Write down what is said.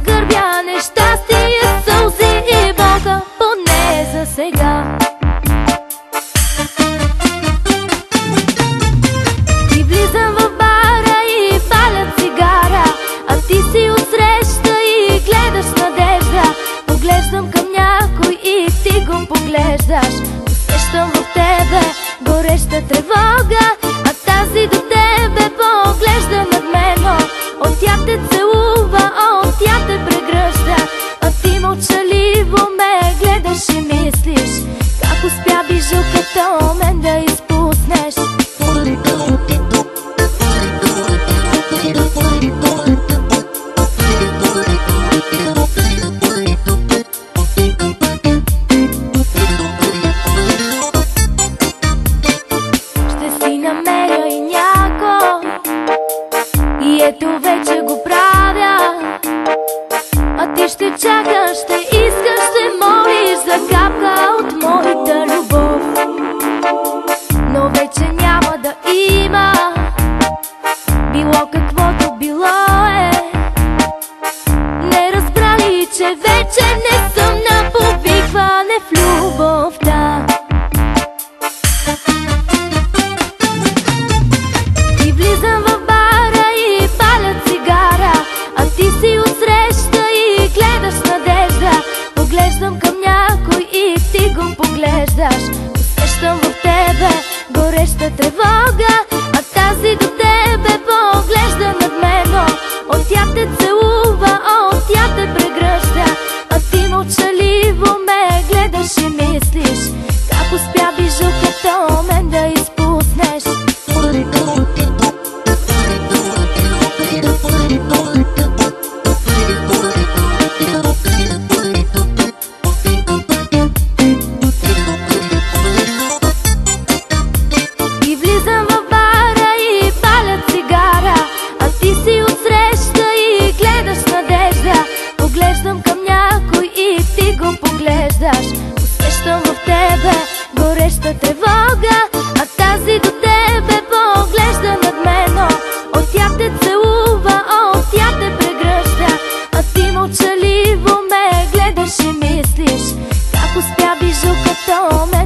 загърбя нещастие, сълзи и болка, поне за сега. И влизам в бара и паля цигара, а ти си отсреща и гледаш с надежда. Поглеждам към някой и ти го поглеждаш. Усещам в тебе гореща тревога, а тази до тебе поглежда надменно. От тя те целува, от тя те прегръща, а ти мълчаливо ме гледаш и мислиш как успя бижилката мен да изпуснеш. Ще си намеря и някой, и ето вече го правя. А ти ще чакаш, ще искаш, ще молиш за капка от моята любов. Но вече няма да има, било каквото било е. Не разбрали, че вече не съм на повикване в любовта. И влизам в бара и паля цигара, а ти си отсреща и гледаш с надежда. Поглеждам към някой и ти го поглеждаш. Усещам в тебе гореща тревога, а тази до тебе поглежда надменно. От тя те целува, от тя те прегръща, а ти мълчаливо ме гледаш и мислиш как успя бижилката мен да изпуснеш. И влизам в бара и паля цигара, а ти си отсреща и гледаш с надежда. Поглеждам към някой и ти го поглеждаш. Усещам в тебе гореща тревога, а тази до тебе поглежда надменно. От тя те целува, от тя те прегръща, а ти мълчаливо ме гледаш и мислиш как успя бижилката мен